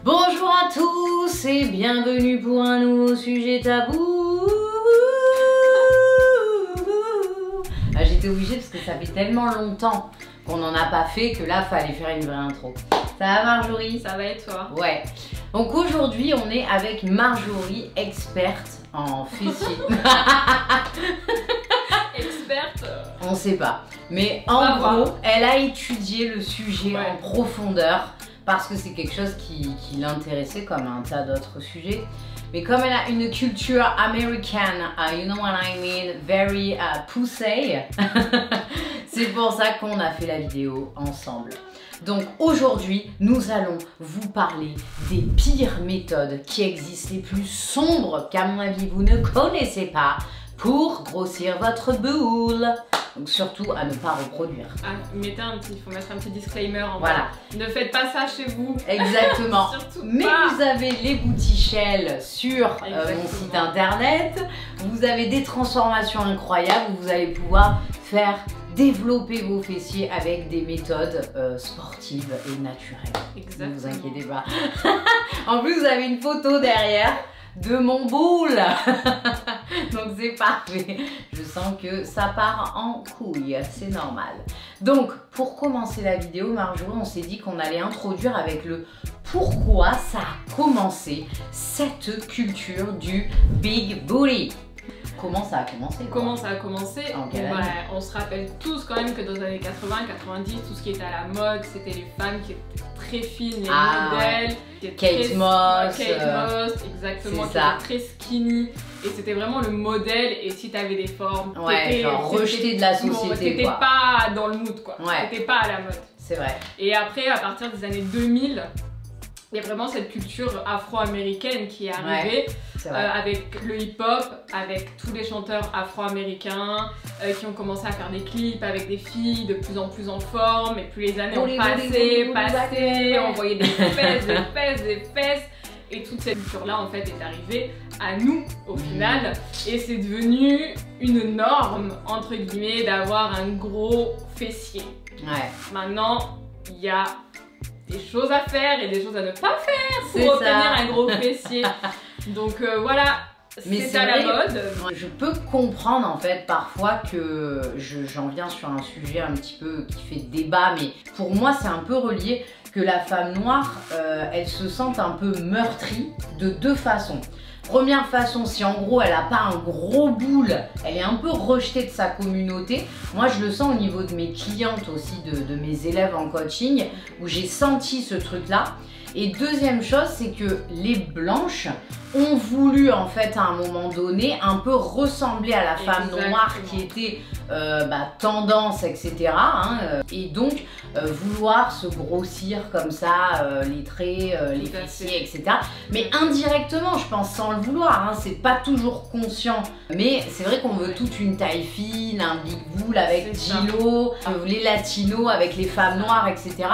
Bonjour à tous et bienvenue pour un nouveau sujet tabou. J'étais obligée parce que ça fait tellement longtemps qu'on n'en a pas fait que là fallait faire une vraie intro. Ça va Marjorie? Ça va et toi? Ouais. Donc aujourd'hui on est avec Marjorie, experte en fessiers. Experte? On sait pas. Mais en gros, elle a étudié le sujet en profondeur parce que c'est quelque chose qui l'intéressait comme un tas d'autres sujets. Mais comme elle a une culture américaine, you know what I mean, very poussée, c'est pour ça qu'on a fait la vidéo ensemble. Donc aujourd'hui, nous allons vous parler des pires méthodes qui existent, les plus sombres qu'à mon avis vous ne connaissez pas pour grossir votre boule. Donc surtout à ne pas reproduire. Ah, il faut mettre un petit disclaimer en voilà. Ne faites pas ça chez vous. Exactement. Mais pas. Vous avez les boutichelles sur mon site internet. Vous avez des transformations incroyables où vous allez pouvoir faire développer vos fessiers avec des méthodes sportives et naturelles. Exactement. Ne vous inquiétez pas. En plus, vous avez une photo derrière de mon boule. Donc c'est parfait. Je sens que ça part en couille, c'est normal. Donc pour commencer la vidéo, Marjorie, on s'est dit qu'on allait introduire avec le pourquoi ça a commencé, cette culture du big booty. Comment ça a commencé? Comment ça a commencé? On se rappelle tous quand même que dans les années 80, 90, tout ce qui était à la mode, c'était les femmes qui étaient très fines, les modèles. Kate Moss. Exactement, qui étaient très skinny. Et c'était vraiment le modèle, et si t'avais des formes, genre rejeté de la société. T'étais pas dans le mood, quoi. T'étais pas à la mode. C'est vrai. Et après, à partir des années 2000, il y a vraiment cette culture afro-américaine qui est arrivée avec le hip-hop, avec tous les chanteurs afro-américains qui ont commencé à faire des clips avec des filles de plus en plus en forme, et plus les années ont passé, on voyait des fesses, et toute cette culture-là en fait est arrivée à nous au final, et c'est devenu une norme entre guillemets d'avoir un gros fessier. Maintenant, il y a des choses à faire et des choses à ne pas faire pour obtenir un gros fessier. Donc voilà, c'est à la mode. Je peux comprendre en fait parfois que j'en viens sur un sujet un petit peu qui fait débat, mais pour moi c'est un peu relié, que la femme noire, elle se sente un peu meurtrie de deux façons. Première façon, si en gros elle n'a pas un gros boule, elle est un peu rejetée de sa communauté. Moi je le sens au niveau de mes clientes aussi, de mes élèves en coaching, où j'ai senti ce truc là. Et deuxième chose, c'est que les blanches ont voulu en fait à un moment donné un peu ressembler à la femme noire qui était tendance, etc. Et donc vouloir se grossir comme ça, les traits, les fessiers, etc. Mais indirectement, je pense, sans le vouloir, c'est pas toujours conscient. Mais c'est vrai qu'on veut toute une taille fine, un big boule avec Gilo, les latinos avec les femmes noires, etc.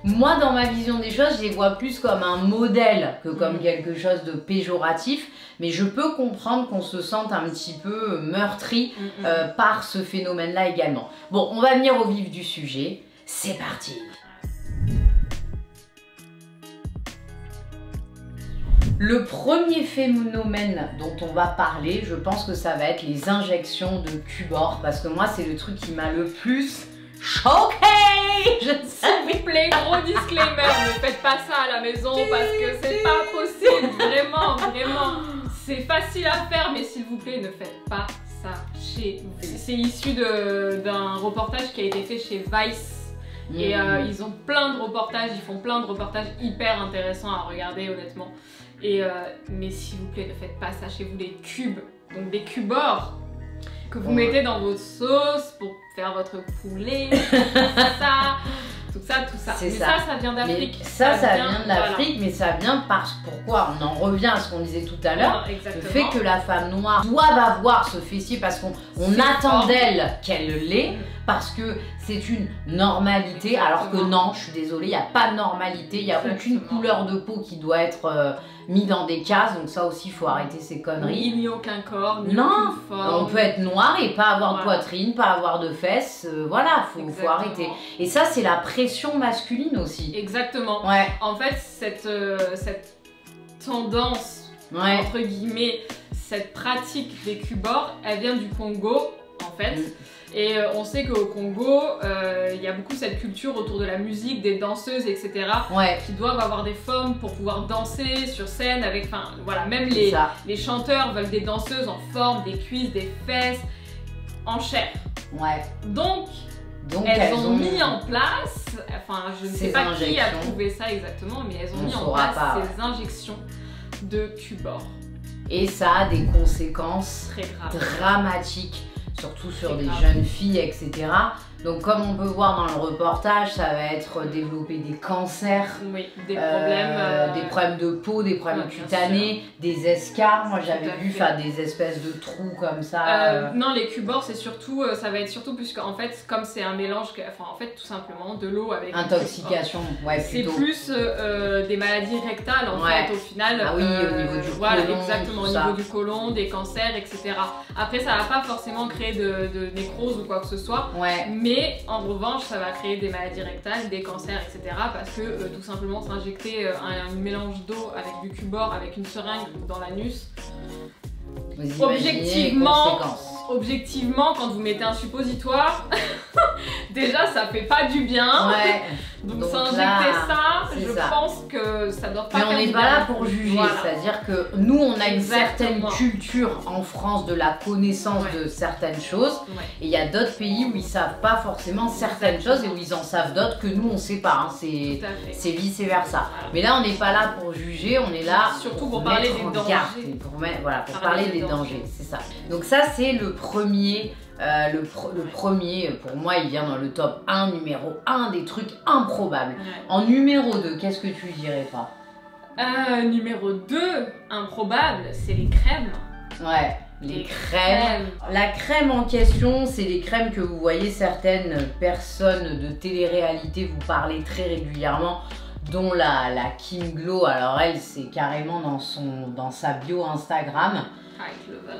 Moi, dans ma vision des choses, je les vois plus comme un modèle que comme quelque chose de péjoratif. Mais je peux comprendre qu'on se sente un petit peu meurtri par ce phénomène-là également. Bon, on va venir au vif du sujet. C'est parti! Le premier phénomène dont on va parler, je pense que ça va être les injections de Cubor. Parce que moi, c'est le truc qui m'a le plus choqué. S'il vous plaît, gros disclaimer, ne faites pas ça à la maison parce que c'est pas possible, vraiment. C'est facile à faire, mais s'il vous plaît, ne faites pas ça chez vous. C'est issu d'un reportage qui a été fait chez Vice. Et ils ont plein de reportages, ils font plein de reportages hyper intéressants à regarder honnêtement. Mais s'il vous plaît, ne faites pas ça chez vous, les cubes, donc des Cubor que vous mettez dans votre sauce pour faire votre poulet, tout ça. Mais ça vient d'Afrique. Ça vient de l'Afrique, mais ça vient parce pourquoi on en revient à ce qu'on disait tout à l'heure, le fait que la femme noire doive avoir ce fessier parce qu'on attend d'elle qu'elle l'ait, parce que c'est une normalité. Alors que non, je suis désolée, il n'y a pas de normalité, il n'y a aucune couleur de peau qui doit être mis dans des cases, donc ça aussi il faut arrêter ces conneries. Ni aucun corps, ni non, aucune forme. On peut être noir et pas avoir de poitrine, pas avoir de fesses, voilà, faut arrêter. Et ça c'est la pression masculine aussi. Exactement. En fait cette tendance, entre guillemets, cette pratique des cubors, elle vient du Congo en fait. Et on sait qu'au Congo, il y a beaucoup cette culture autour de la musique, des danseuses, etc. Qui doivent avoir des formes pour pouvoir danser sur scène avec, enfin voilà, même les chanteurs veulent des danseuses en forme, des cuisses, des fesses, en chair. Donc elles ont mis en place, enfin je ne sais pas qui a trouvé ça exactement, mais elles ont mis en place ces injections de cubor. Et ça a des conséquences très dramatiques. Surtout sur des jeunes filles, etc. Donc comme on peut voir dans le reportage, ça va être développer des cancers, des problèmes de peau, des problèmes cutanés, des escarres. Moi j'avais vu des espèces de trous comme ça. Non, les cubors c'est surtout, ça va être surtout puisqu'en fait comme c'est un mélange, enfin en fait tout simplement de l'eau avec intoxication. C'est plus des maladies rectales en fait au final. Ah oui, au niveau du côlon, exactement, au niveau du côlon, des cancers, etc. Après ça va pas forcément créer de nécrose ou quoi que ce soit. Mais en revanche, ça va créer des maladies rectales, des cancers, etc. Parce que tout simplement s'injecter un mélange d'eau avec du cubor, avec une seringue dans l'anus, objectivement, quand vous mettez un suppositoire, déjà ça fait pas du bien. Donc s'injecter ça, je pense que ça doit pas faire du bien. Mais on n'est pas là pour juger, c'est-à-dire que nous on a une certaine culture en France de la connaissance de certaines choses, et il y a d'autres pays où ils savent pas forcément certaines choses et où ils en savent d'autres que nous on sait pas, c'est vice versa. Mais là on n'est pas là pour juger, on est là surtout pour parler des dangers. Pour parler des dangers, c'est ça. Donc ça c'est le premier. Le premier, pour moi, il vient dans le top 1, numéro 1 des trucs improbables. En numéro 2, qu'est-ce que tu dirais pas? Numéro 2, improbable, c'est les crèmes. Les crèmes. La crème en question, c'est les crèmes que vous voyez certaines personnes de télé-réalité vous parler très régulièrement, dont la Kim Glow. Alors elle, c'est carrément dans sa bio Instagram.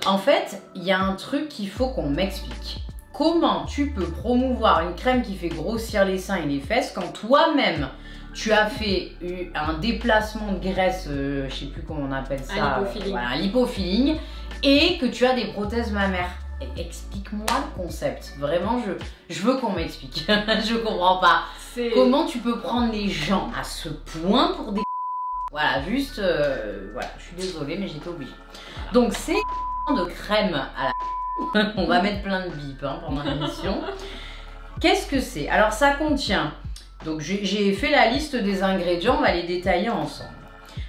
En fait, il y a un truc qu'il faut qu'on m'explique. Comment tu peux promouvoir une crème qui fait grossir les seins et les fesses quand toi-même tu as fait un déplacement de graisse, je sais plus comment on appelle ça, un lipofilling, et que tu as des prothèses mammaires? Explique-moi le concept. Vraiment, je veux qu'on m'explique. Je comprends pas. Comment tu peux prendre les gens à ce point pour des... Voilà, juste... voilà, je suis désolée, mais j'étais obligée. Donc, c'est de crème à la... On va mettre plein de bips pendant l'émission. Qu'est-ce que c'est? Alors, ça contient... Donc, j'ai fait la liste des ingrédients, on va les détailler ensemble.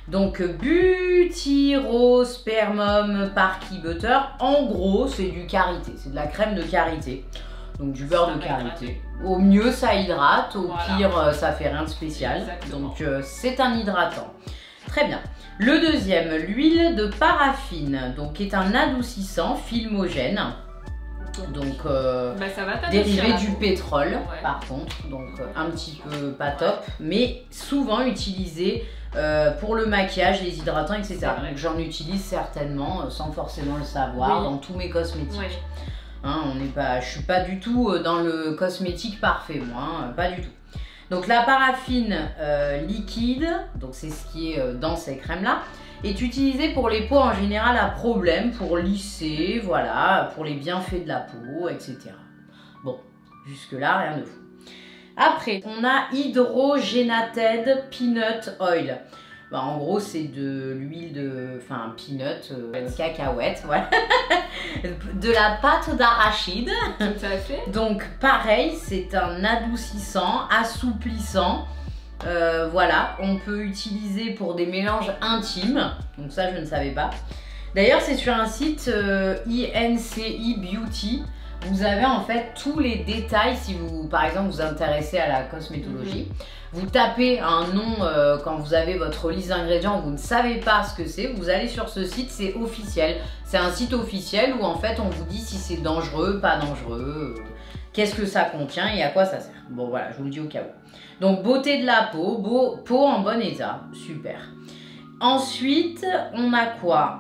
Donc, butyrospermum parky butter, en gros, c'est du karité. C'est de la crème de karité. Donc, du beurre de karité. Au mieux, ça hydrate. Au pire, ça fait rien de spécial. Donc, c'est un hydratant. Très bien. Le deuxième, l'huile de paraffine, donc qui est un adoucissant filmogène, donc dérivé du pétrole par contre, donc un petit peu pas top, mais souvent utilisé pour le maquillage, les hydratants, etc. Donc j'en utilise certainement sans forcément le savoir dans tous mes cosmétiques. Je suis pas du tout dans le cosmétique parfait, moi, pas du tout. Donc la paraffine liquide, donc c'est ce qui est dans ces crèmes-là, est utilisée pour les peaux en général à problème, pour lisser, voilà, pour les bienfaits de la peau, etc. Bon, jusque-là, rien de fou. Après, on a Hydrogenated Peanut Oil. Bah, en gros, c'est de l'huile de... Enfin, peanut, cacahuète, voilà. De la pâte d'arachide. Tout à fait. Donc, pareil, c'est un adoucissant, assouplissant. Voilà, on peut utiliser pour des mélanges intimes. Donc ça, je ne savais pas. D'ailleurs, c'est sur un site INCI Beauty. Vous avez en fait tous les détails si vous, par exemple, vous intéressez à la cosmétologie. Vous tapez un nom quand vous avez votre liste d'ingrédients, vous ne savez pas ce que c'est, vous allez sur ce site, c'est officiel. C'est un site officiel où en fait on vous dit si c'est dangereux, pas dangereux, qu'est-ce que ça contient et à quoi ça sert. Bon voilà, je vous le dis au cas où. Donc beauté de la peau, peau en bon état, super. Ensuite, on a quoi?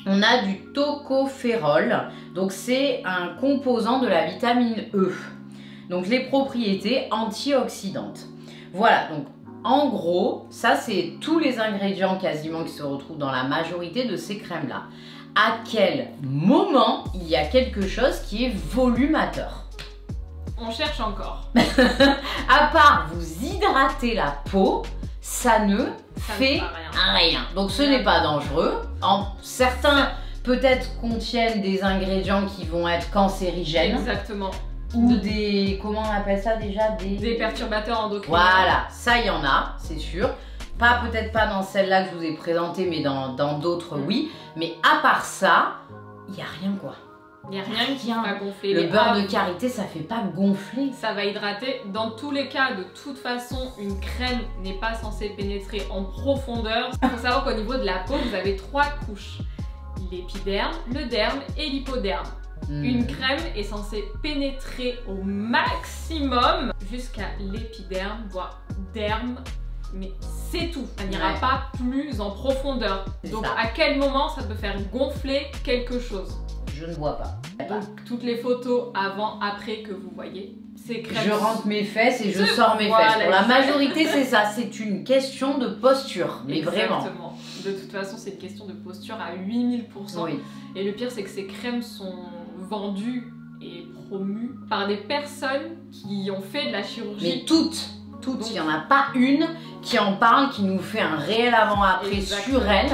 On a du tocopherol, donc c'est un composant de la vitamine E. Donc les propriétés antioxydantes. Voilà, donc en gros, ça c'est tous les ingrédients quasiment qui se retrouvent dans la majorité de ces crèmes-là. À quel moment il y a quelque chose qui est volumateur? On cherche encore. À part vous hydrater la peau, ça ne fait rien. Donc ce n'est pas dangereux. Certains peut-être contiennent des ingrédients qui vont être cancérigènes. Exactement. Ou des, comment on appelle ça déjà, des perturbateurs endocriniens. Voilà, ça il y en a, c'est sûr. Pas peut-être pas dans celle-là que je vous ai présentée, mais dans d'autres oui. Mais à part ça, il n'y a rien quoi. Il n'y a rien qui va gonfler. Le beurre de karité, ça fait pas gonfler. Ça va hydrater. Dans tous les cas, de toute façon, une crème n'est pas censée pénétrer en profondeur. Il faut savoir qu'au niveau de la peau, vous avez 3 couches. L'épiderme, le derme et l'hypoderme. Une crème est censée pénétrer au maximum jusqu'à l'épiderme, voire derme. Mais c'est tout, ça n'ira pas plus en profondeur. Donc à quel moment ça peut faire gonfler quelque chose? Je ne vois pas. Donc toutes les photos avant, après que vous voyez, c'est crème. Je rentre mes fesses et je sors mes fesses. Pour la majorité, c'est ça. C'est une question de posture. Mais exactement. Vraiment. De toute façon, c'est une question de posture à 8000%. Oui. Et le pire, c'est que ces crèmes sont vendues et promues par des personnes qui ont fait de la chirurgie. Mais toutes. Il n'y en a pas une qui en parle, qui nous fait un réel avant-après sur elle,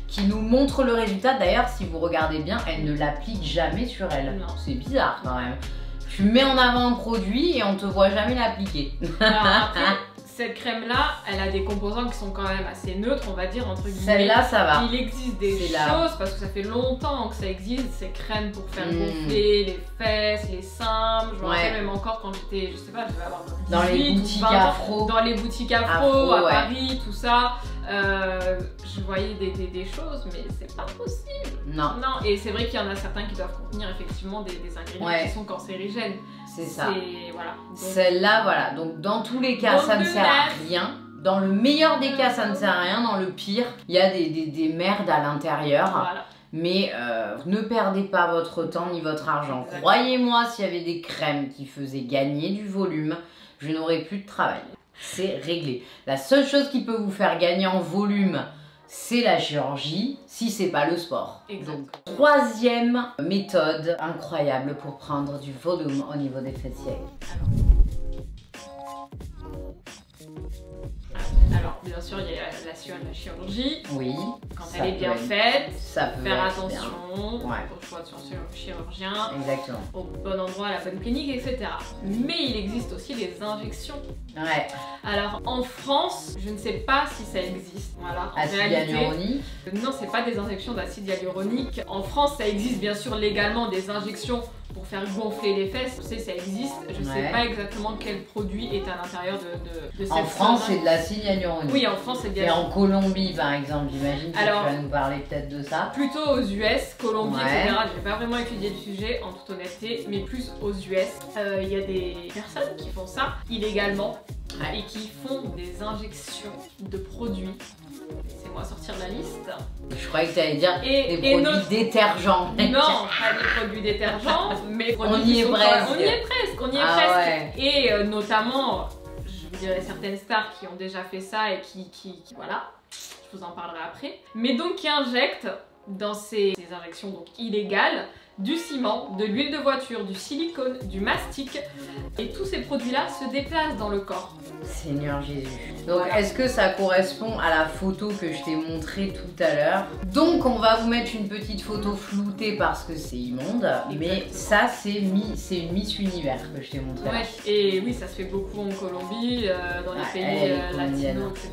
qui nous montre le résultat. D'ailleurs, si vous regardez bien, elle ne l'applique jamais sur elle. C'est bizarre quand même. Tu mets en avant un produit et on te voit jamais l'appliquer. Alors après, cette crème-là, elle a des composants qui sont quand même assez neutres, on va dire, entre guillemets. Celle-là, ça va. Il existe des choses, parce que ça fait longtemps que ça existe, ces crèmes pour faire gonfler les fesses, les seins. Je me rappelle même encore quand j'étais, je sais pas, je devais avoir 18, dans les boutiques afro. Dans les boutiques afro à Paris, tout ça. Je voyais des choses, mais c'est pas possible. Non. Et c'est vrai qu'il y en a certains qui doivent contenir effectivement des ingrédients qui sont cancérigènes. C'est ça. Voilà. Celle-là, voilà. Donc dans tous les cas, ça ne sert à rien. Dans le meilleur des cas, ça ne sert à rien. Dans le pire, il y a des merdes à l'intérieur. Voilà. Mais ne perdez pas votre temps ni votre argent. Croyez-moi, s'il y avait des crèmes qui faisaient gagner du volume, je n'aurais plus de travail. C'est réglé. La seule chose qui peut vous faire gagner en volume, c'est la chirurgie, si c'est pas le sport. Donc, troisième méthode incroyable pour prendre du volume au niveau des fessiers. Alors, bien sûr, il y a la chirurgie. Oui. Quand elle est bien faite, ça peut faire attention au choix de son chirurgien, exactement, au bon endroit, à la bonne clinique, etc. Mais il existe aussi les injections. Ouais. Alors, en France, je ne sais pas si ça existe. Voilà. Acide hyaluronique? Non, c'est pas des injections d'acide hyaluronique. En France, ça existe bien sûr légalement des injections pour faire gonfler les fesses. Je sais, ça existe. Je sais pas exactement quel produit est à l'intérieur de cette. En France, c'est de l'acide hyaluronique. Oui, en France, c'est de l'acide. Et en Colombie, par exemple, j'imagine que tu vas nous parler peut-être de ça. Plutôt aux US, Colombie, etc. Je n'ai pas vraiment étudié le sujet, en toute honnêteté, mais plus aux US. Il y a des personnes qui font ça illégalement et qui font des injections de produits. Laissez-moi sortir la liste. Je croyais que tu allais dire des produits détergents. Non, pas des produits détergents, mais on y est presque. On y est presque. Ouais. Et notamment, je vous dirais certaines stars qui ont déjà fait ça et qui voilà, je vous en parlerai après. Mais donc qui injectent dans ces injections donc illégales du ciment, de l'huile de voiture, du silicone, du mastic, et tous ces produits-là se déplacent dans le corps. Seigneur Jésus. Donc est-ce que ça correspond à la photo que je t'ai montrée tout à l'heure? Donc on va vous mettre une petite photo floutée parce que c'est immonde. Exactement. Mais ça c'est une Miss Univers que je t'ai montrée. Ouais. Et oui, ça se fait beaucoup en Colombie, dans les pays latinos, etc.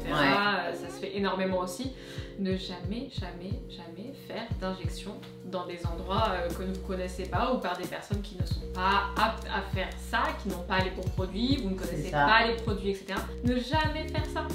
Ça se fait énormément aussi. Ne jamais faire d'injection dans des endroits que vous ne connaissez pas ou par des personnes qui ne sont pas aptes à faire ça, qui n'ont pas les bons produits, vous ne connaissez pas les produits, etc. Ne jamais faire ça.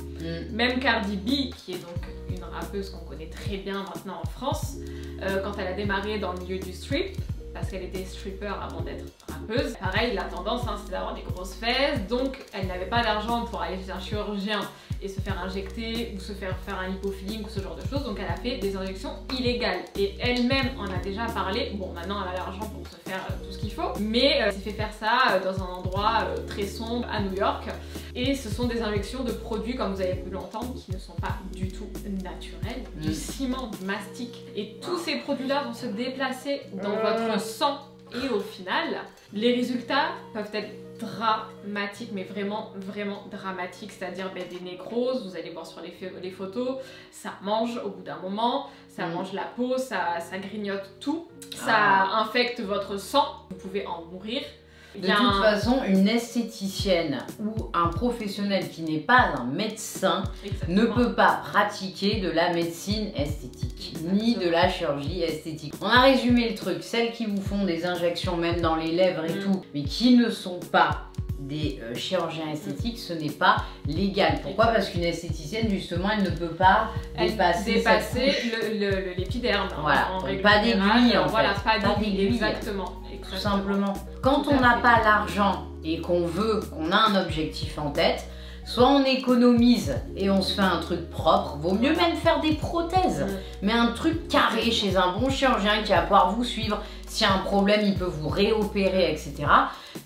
Même Cardi B, qui est donc une rappeuse qu'on connaît très bien maintenant en France, quand elle a démarré dans le milieu du strip, parce qu'elle était stripper avant d'être rappeuse. Pareil, la tendance, hein, c'est d'avoir des grosses fesses, donc elle n'avait pas d'argent pour aller chez un chirurgien et se faire injecter ou se faire un lipofilling ou ce genre de choses, donc elle a fait des injections illégales. Et elle-même en a déjà parlé. Bon, maintenant elle a l'argent pour se faire tout ce qu'il faut, mais elle s'est fait faire ça dans un endroit très sombre à New York. Et ce sont des injections de produits, comme vous avez pu l'entendre, qui ne sont pas du tout naturels. Du ciment, du mastic. Et tous ces produits-là vont se déplacer dans votre sang. Et au final, les résultats peuvent être dramatiques, mais vraiment dramatiques, c'est-à-dire des nécroses, vous allez voir sur les photos, ça mange au bout d'un moment, ça mange la peau, ça grignote tout, ça infecte votre sang, vous pouvez en mourir. De toute façon, une esthéticienne ou un professionnel qui n'est pas un médecin ne peut pas pratiquer de la médecine esthétique, ni de la chirurgie esthétique. On a résumé le truc, celles qui vous font des injections même dans les lèvres et tout, mais qui ne sont pas des chirurgiens esthétiques, ce n'est pas légal. Pourquoi? Parce qu'une esthéticienne, justement, elle ne peut pas dépasser l'épiderme. Voilà, pas d'aiguille en fait. Voilà, pas d'aiguille, exactement. Tout simplement. Quand on n'a pas l'argent et qu'on a un objectif en tête, soit on économise et on se fait un truc propre, vaut mieux même faire des prothèses, mais un truc carré chez un bon chirurgien qui va pouvoir vous suivre. S'il y a un problème, il peut vous réopérer, etc.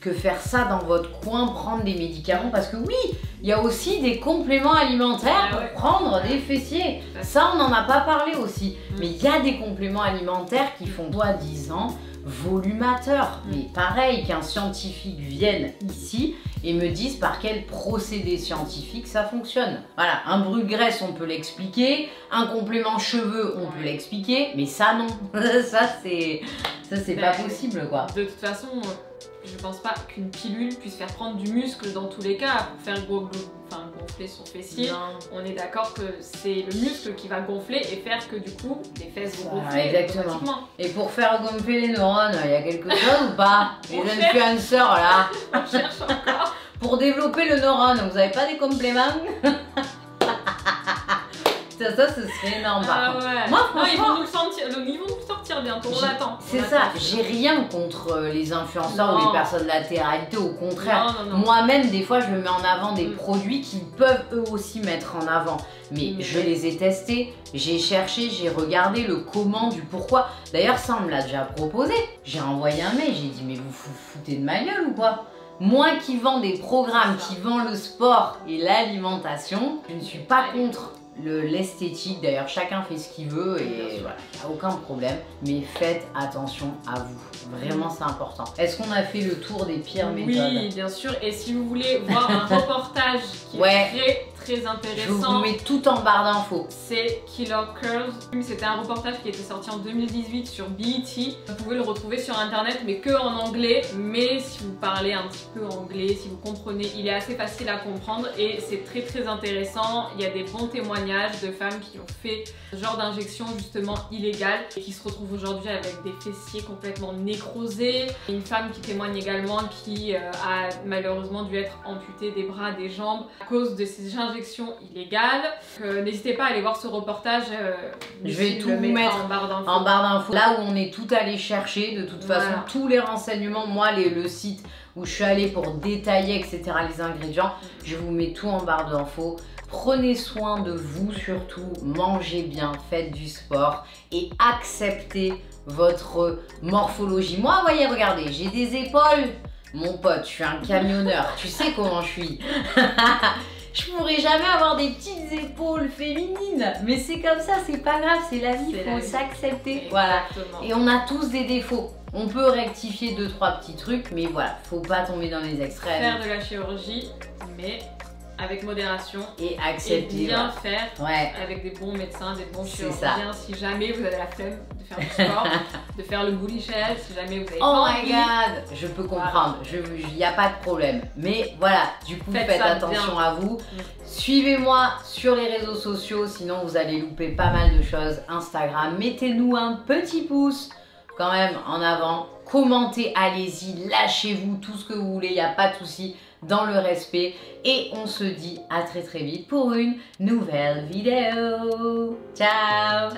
Que faire ça dans votre coin, prendre des médicaments, parce que oui, il y a aussi des compléments alimentaires pour prendre des fessiers. Ça, on n'en a pas parlé aussi. Mais il y a des compléments alimentaires qui font soi-disant volumateur. Mais pareil, qu'un scientifique vienne ici et me dise par quel procédé scientifique ça fonctionne. Voilà, un brûle-graisse, on peut l'expliquer, un complément cheveux, on peut l'expliquer, mais ça non. ça c'est pas possible quoi. De toute façon, je pense pas qu'une pilule puisse faire prendre du muscle dans tous les cas pour faire gonfler son fessier. Non. On est d'accord que c'est le muscle qui va gonfler et faire que du coup les fesses vont gonfler. Exactement. Et pour faire gonfler les neurones, il y a quelque chose ou pas? Les influenceurs là. On cherche encore. Pour développer le neurone, vous avez pas des compléments? Ça, ce serait énorme. Ouais. Moi, franchement, ils vont nous le sortir bientôt, on l'attend. C'est ça, j'ai rien contre les influenceurs ou les personnes de la télé-réalité, au contraire. Moi-même, des fois, je mets en avant des produits qu'ils peuvent eux aussi mettre en avant. Mais je les ai testés, j'ai cherché, j'ai regardé le comment, du pourquoi. D'ailleurs, ça, on me l'a déjà proposé. J'ai envoyé un mail, j'ai dit, mais vous foutez de ma gueule ou quoi? Moi qui vends des programmes, qui vend le sport et l'alimentation, je ne suis pas contre l'esthétique. D'ailleurs, chacun fait ce qu'il veut et voilà, il n'y a aucun problème. Mais faites attention à vous. Vraiment, c'est important. Est-ce qu'on a fait le tour des pires méthodes? Oui, bien sûr. Et si vous voulez voir un reportage qui est très intéressant, je vous mets tout en barre d'infos. C'est Killer Curls. C'était un reportage qui était sorti en 2018 sur BET. Vous pouvez le retrouver sur internet, mais que en anglais. Mais si vous parlez un petit peu anglais, si vous comprenez, il est assez facile à comprendre et c'est très intéressant. Il y a des bons témoignages de femmes qui ont fait ce genre d'injection justement illégale et qui se retrouvent aujourd'hui avec des fessiers complètement nécrosés. Une femme qui témoigne également qui a malheureusement dû être amputée des bras, des jambes à cause de ces injections illégales. N'hésitez pas à aller voir ce reportage. Je vais tout vous mettre en barre d'infos. Là où on est tout allé chercher, de toute façon, tous les renseignements, moi le site où je suis allée pour détailler, etc., les ingrédients, je vous mets tout en barre d'infos. Prenez soin de vous surtout, mangez bien, faites du sport et acceptez votre morphologie. Moi, voyez, regardez, j'ai des épaules. Mon pote, je suis un camionneur, tu sais comment je suis. Je pourrais jamais avoir des petites épaules féminines, mais c'est comme ça, c'est pas grave, c'est la vie, il faut s'accepter. Voilà. Et on a tous des défauts. On peut rectifier 2-3 petits trucs, mais voilà, faut pas tomber dans les extrêmes. Faire de la chirurgie, mais avec modération et accepter. Et bien faire avec des bons médecins, des bons chirurgiens. Si jamais vous avez la flemme de faire du sport, de faire le booty shell, si jamais vous avez my god, je peux comprendre, il n'y a pas de problème. Mais voilà, du coup faites attention à vous. Suivez-moi sur les réseaux sociaux, sinon vous allez louper pas mal de choses. Instagram, mettez-nous un petit pouce quand même en avant. Commentez, allez-y, lâchez-vous tout ce que vous voulez, il n'y a pas de souci. Dans le respect et on se dit à très vite pour une nouvelle vidéo. Ciao.